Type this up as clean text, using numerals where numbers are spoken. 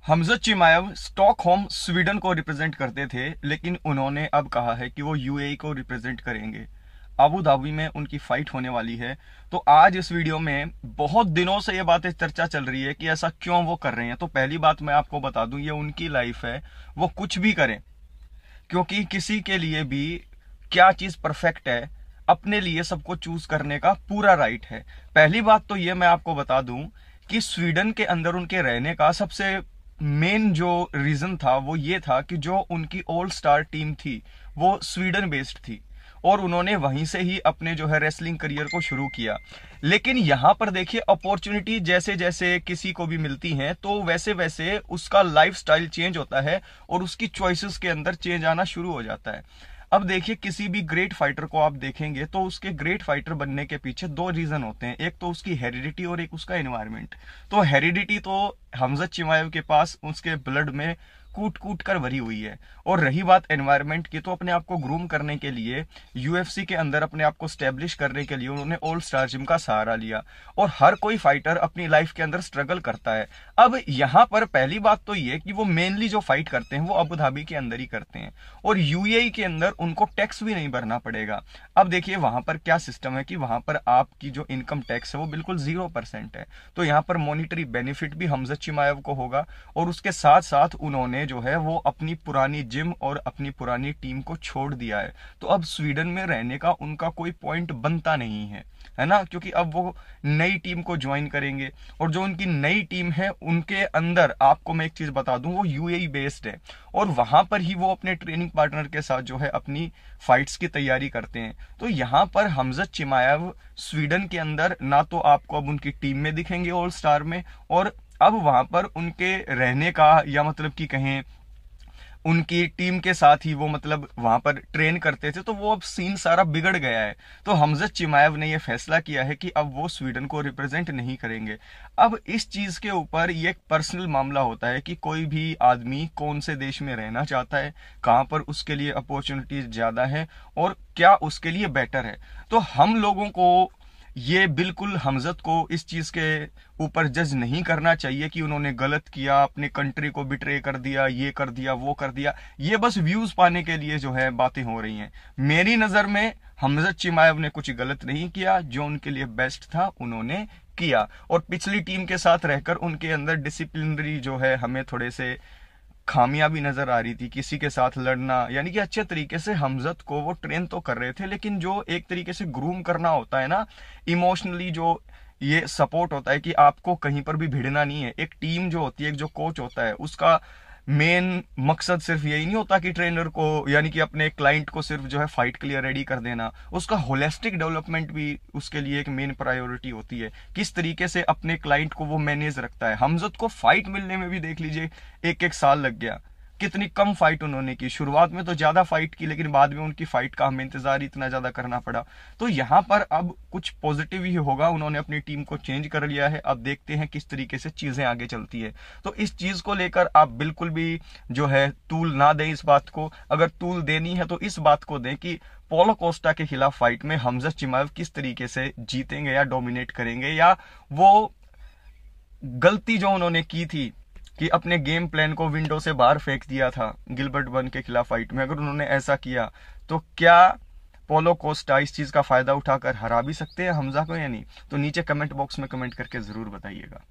Hamza चिमाएव Stockholm Sweden को represent करते थे, लेकिन उन्होंने अब कहा है कि वो यूएई को रिप्रेजेंट करेंगे। अबू धाबी में उनकी फाइट होने वाली है। तो आज इस वीडियो में बहुत दिनों से ये बातें चर्चा चल रही है कि ऐसा क्यों वो कर रहे हैं। तो पहली बात मैं आपको बता दूं, ये उनकी लाइफ है, वो कुछ भी करें, क्योंकि किसी के लिए भी क्या चीज परफेक्ट है, अपने लिए सबको चूज करने का पूरा राइट है। पहली बात तो ये मैं आपको बता दूं कि स्वीडन के अंदर उनके रहने का सबसे मेन जो रीजन था वो ये था कि जो उनकी ऑल स्टार टीम थी वो स्वीडन बेस्ड थी और उन्होंने वहीं से ही अपने जो है रेसलिंग करियर को शुरू किया। लेकिन यहां पर देखिए, अपॉर्चुनिटी जैसे जैसे किसी को भी मिलती हैं तो वैसे वैसे उसका लाइफस्टाइल चेंज होता है और उसकी चॉइसेस के अंदर चेंज आना शुरू हो जाता है। अब देखिए, किसी भी ग्रेट फाइटर को आप देखेंगे तो उसके ग्रेट फाइटर बनने के पीछे दो रीजन होते हैं, एक तो उसकी हेरिडिटी और एक उसका एनवायरमेंट। तो हेरिडिटी तो हमजा चिमाएव के पास उसके ब्लड में कूट कूट कर भरी हुई है। और रही बात एनवायरमेंट की, तो अपने आप को ग्रूम करने के लिए, यूएफसी के अंदर अपने आप को स्टैब्लिश करने के लिए उन्होंने ऑल स्टार जिम का सहारा लिया। और हर कोई फाइटर अपनी लाइफ के अंदर स्ट्रगल करता है। अब यहां पर पहली बात तो ये कि वो मेनली जो फाइट करते हैं वो अबू धाबी के अंदर ही करते हैं और यूएई के अंदर उनको टैक्स भी नहीं भरना पड़ेगा। अब देखिए वहां पर क्या सिस्टम है कि वहां पर आपकी जो इनकम टैक्स है वो बिल्कुल 0% है। तो यहाँ पर मॉनिटरी बेनिफिट भी हमजा चिमाएव को होगा और उसके साथ साथ उन्होंने जो है वो अपनी पुरानी जिम और अपनी पुरानी टीम को छोड़ दिया है। तो अब स्वीडन में रहने का उनका कोई पॉइंट बनता नहीं है ना, क्योंकि अब वो नई टीम को ज्वाइन करेंगे और जो उनकी नई टीम है उनके अंदर आपको मैं एक चीज बता दूं, वो यूएई बेस्ड है और वहां पर ही वो अपने ट्रेनिंग पार्टनर के साथ जो है अपनी फाइट्स की तैयारी करते हैं। तो यहां पर हमजा चिमाएव स्वीडन के अंदर ना तो आपको अब उनकी टीम में दिखेंगे ऑल स्टार में, और अब वहां पर उनके रहने का या मतलब कि कहें उनकी टीम के साथ ही वो मतलब वहां पर ट्रेन करते थे, तो वो अब सीन सारा बिगड़ गया है। तो हमजा चिमाएव ने यह फैसला किया है कि अब वो स्वीडन को रिप्रेजेंट नहीं करेंगे। अब इस चीज के ऊपर ये एक पर्सनल मामला होता है कि कोई भी आदमी कौन से देश में रहना चाहता है, कहां पर उसके लिए अपॉर्चुनिटीज ज्यादा है और क्या उसके लिए बेटर है। तो हम लोगों को ये बिल्कुल हमजत को इस चीज के ऊपर जज नहीं करना चाहिए कि उन्होंने गलत किया, अपनी कंट्री को बिट्रे कर दिया, ये कर दिया, वो कर दिया। ये बस व्यूज पाने के लिए जो है बातें हो रही हैं। मेरी नजर में हमजत चिमाएव ने कुछ गलत नहीं किया, जो उनके लिए बेस्ट था उन्होंने किया। और पिछली टीम के साथ रहकर उनके अंदर डिसिप्लिनरी जो है हमें थोड़े से खामियां भी नजर आ रही थी, किसी के साथ लड़ना, यानी कि अच्छे तरीके से हमजत को वो ट्रेन तो कर रहे थे, लेकिन जो एक तरीके से ग्रूम करना होता है ना, इमोशनली जो ये सपोर्ट होता है कि आपको कहीं पर भी भिड़ना नहीं है। एक टीम जो होती है, एक जो कोच होता है, उसका मेन मकसद सिर्फ यही नहीं होता कि ट्रेनर को यानी कि अपने क्लाइंट को सिर्फ जो है फाइट के लिए रेडी कर देना। उसका होलिस्टिक डेवलपमेंट भी उसके लिए एक मेन प्रायोरिटी होती है, किस तरीके से अपने क्लाइंट को वो मैनेज रखता है। हमजत को फाइट मिलने में भी देख लीजिए 1-1 साल लग गया। कितनी कम फाइट उन्होंने की, शुरुआत में तो ज्यादा फाइट की, लेकिन बाद में उनकी फाइट का हमें इंतजार इतना ज्यादा करना पड़ा। तो यहाँ पर अब कुछ पॉजिटिव ही होगा, उन्होंने अपनी टीम को चेंज कर लिया है। अब देखते हैं किस तरीके से चीजें आगे चलती है। तो इस चीज को लेकर आप बिल्कुल भी जो है तूल ना दें इस बात को। अगर तूल देनी है तो इस बात को दें कि पोलो कोस्टा के खिलाफ फाइट में हमजा चिमाएव किस तरीके से जीतेंगे या डोमिनेट करेंगे, या वो गलती जो उन्होंने की थी कि अपने गेम प्लान को विंडो से बाहर फेंक दिया था गिलबर्ट बर्न के खिलाफ फाइट में, अगर उन्होंने ऐसा किया तो क्या पोलो कोस्टा इस चीज का फायदा उठाकर हरा भी सकते हैं हमजा को या नहीं। तो नीचे कमेंट बॉक्स में कमेंट करके जरूर बताइएगा।